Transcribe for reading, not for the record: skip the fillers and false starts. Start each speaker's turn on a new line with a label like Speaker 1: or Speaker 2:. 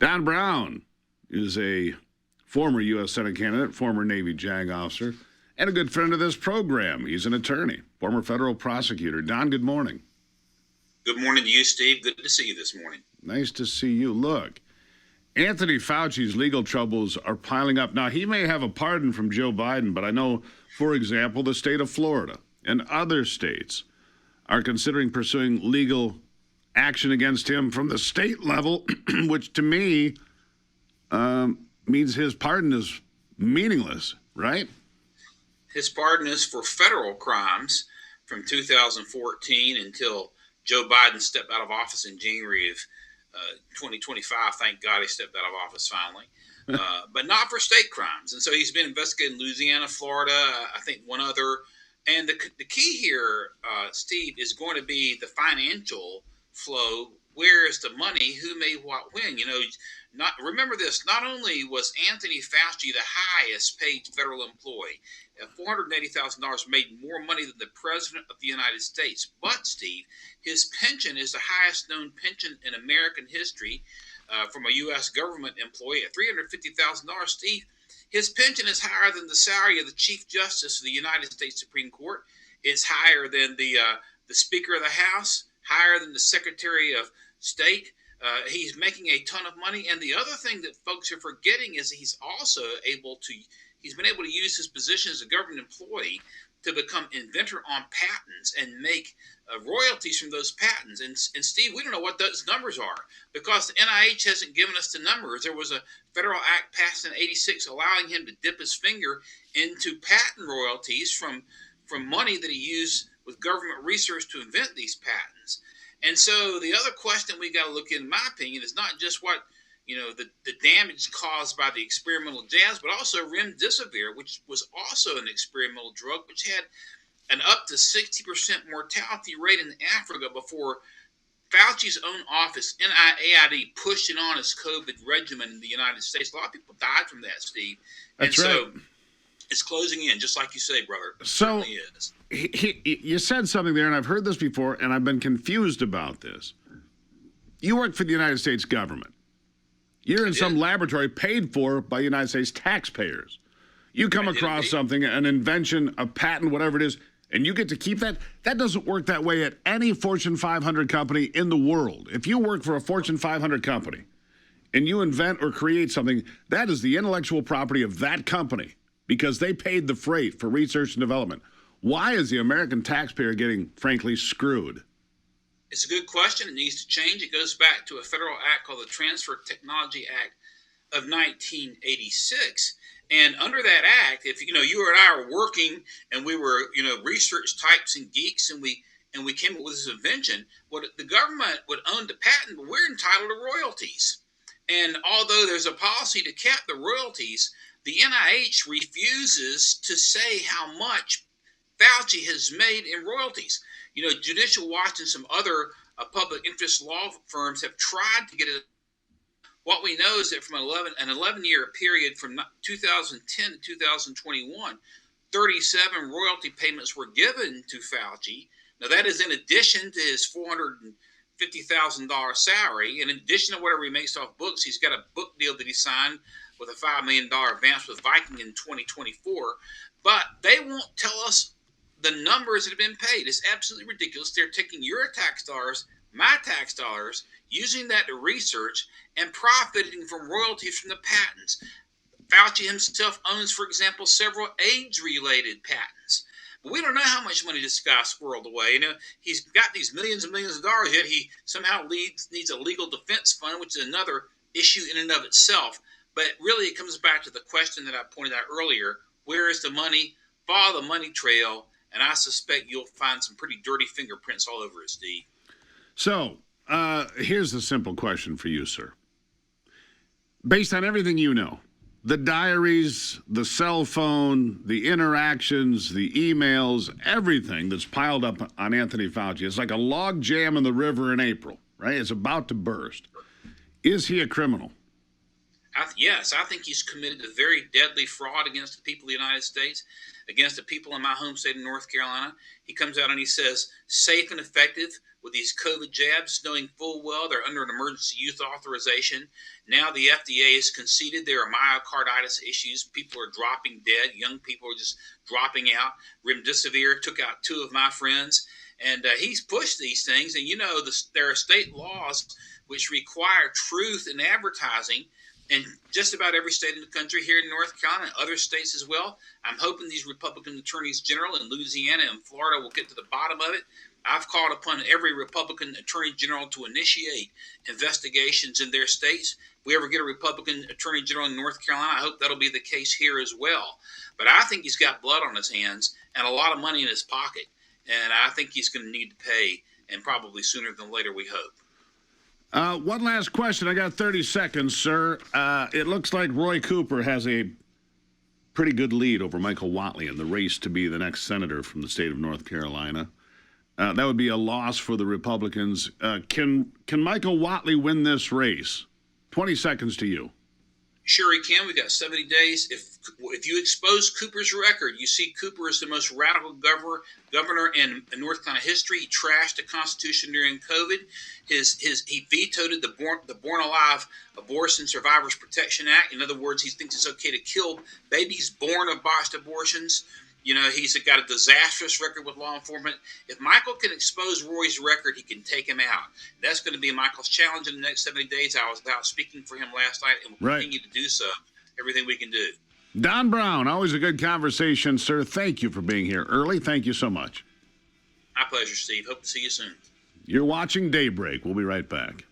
Speaker 1: Don Brown is a former U.S. Senate candidate, former Navy JAG officer, and a good friend of this program. He's an attorney, former federal prosecutor. Don, good morning.
Speaker 2: Good morning to you, Steve. Good to see you this morning.
Speaker 1: Nice to see you. Look, Anthony Fauci's legal troubles are piling up. Now, he may have a pardon from Joe Biden, but I know, for example, the state of Florida and other states are considering pursuing legal action against him from the state level, which to me means his pardon is meaningless, right?
Speaker 2: His pardon is for federal crimes from 2014 until Joe Biden stepped out of office in January of 2025. Thank God he stepped out of office finally. But not for state crimes. And so he's been investigated in Louisiana, Florida, I think one other. And the key here, Steve, is going to be the financial flow. Where is the money? Who made what when? Remember this. Not only was Anthony Fauci the highest paid federal employee, $480,000 made more money than the president of the United States. But Steve, his pension is the highest known pension in American history from a U.S. government employee at $350,000. Steve, his pension is higher than the salary of the Chief Justice of the United States Supreme Court. It's higher than the Speaker of the House, higher than the Secretary of State. He's making a ton of money. And the other thing that folks are forgetting is he's been able to use his position as a government employee to become inventor on patents and make royalties from those patents. And Steve, we don't know what those numbers are because the NIH hasn't given us the numbers. There was a federal act passed in '86 allowing him to dip his finger into patent royalties from money that he used with government research to invent these patents. And so the other question we got to look in my opinion, is not just what the damage caused by the experimental jabs, but also remdesivir, which was also an experimental drug, which had an up to 60% mortality rate in Africa before Fauci's own office, NIAID, pushed it on as COVID regimen in the United States. A lot of people died from that, Steve.
Speaker 1: That's
Speaker 2: right.
Speaker 1: So
Speaker 2: it's closing in, just like you say, brother. It
Speaker 1: so
Speaker 2: certainly is.
Speaker 1: You said something there, and I've heard this before, and I've been confused about this. You work for the United States government. You're in some laboratory paid for by United States taxpayers. You come across something, an invention, a patent, whatever it is, and you get to keep that. That doesn't work that way at any Fortune 500 company in the world. If you work for a Fortune 500 company and you invent or create something, that is the intellectual property of that company because they paid the freight for research and development. Why is the American taxpayer getting, frankly, screwed?
Speaker 2: It's a good question. It needs to change. It goes back to a federal act called the Transfer Technology Act of 1986. And under that act, if you and I are working and we were research types and geeks and we came up with this invention, what the government would own the patent, but we're entitled to royalties. And although there's a policy to cap the royalties, the NIH refuses to say how much Fauci has made in royalties. Judicial Watch and some other public interest law firms have tried to get it. What we know is that from an 11-year period from 2010 to 2021, 37 royalty payments were given to Fauci. Now, that is in addition to his $450,000 salary. In addition to whatever he makes off books, he's got a book deal that he signed with a $5 million advance with Viking in 2024. But they won't tell us the numbers that have been paid. It's absolutely ridiculous. They're taking your tax dollars, my tax dollars, using that to research and profiting from royalties from the patents. Fauci himself owns, for example, several AIDS-related patents. But we don't know how much money this guy squirreled away. He's got these millions and millions of dollars, yet he somehow needs a legal defense fund, which is another issue in and of itself. But really, it comes back to the question that I pointed out earlier. Where is the money? Follow the money trail. And I suspect you'll find some pretty dirty fingerprints all over it, Steve.
Speaker 1: So, here's the simple question for you, sir. Based on everything you know, the diaries, the cell phone, the interactions, the emails, everything that's piled up on Anthony Fauci, it's like a log jam in the river in April, right? It's about to burst. Is he a criminal?
Speaker 2: Yes, I think he's committed a very deadly fraud against the people of the United States, against the people in my home state of North Carolina. He comes out and he says, safe and effective with these COVID jabs, knowing full well they're under an emergency use authorization. Now the FDA has conceded there are myocarditis issues. People are dropping dead. Young people are just dropping out. Remdesivir took out 2 of my friends. And he's pushed these things. And, there are state laws which require truth in advertising in just about every state in the country, here in North Carolina, and other states as well. I'm hoping these Republican attorneys general in Louisiana and Florida will get to the bottom of it. I've called upon every Republican attorney general to initiate investigations in their states. If we ever get a Republican attorney general in North Carolina, I hope that'll be the case here as well. But I think he's got blood on his hands and a lot of money in his pocket. And I think he's going to need to pay, and probably sooner than later, we hope.
Speaker 1: One last question. I got 30 seconds, sir. It looks like Roy Cooper has a pretty good lead over Michael Whatley in the race to be the next senator from the state of North Carolina. That would be a loss for the Republicans. Can Michael Whatley win this race? 20 seconds to you.
Speaker 2: Sure he can. We got 70 days. If you expose Cooper's record, you see Cooper is the most radical governor in North Carolina history. He trashed the Constitution during COVID. He vetoed the Born Alive Abortion Survivors Protection Act. In other words, he thinks it's okay to kill babies born of botched abortions. He's got a disastrous record with law enforcement. If Michael can expose Roy's record, he can take him out. That's going to be Michael's challenge in the next 70 days. I was out speaking for him last night, and we'll continue to do so. Everything we can do.
Speaker 1: Don Brown, always a good conversation, sir. Thank you for being here early. Thank you so much.
Speaker 2: My pleasure, Steve. Hope to see you soon.
Speaker 1: You're watching Daybreak. We'll be right back.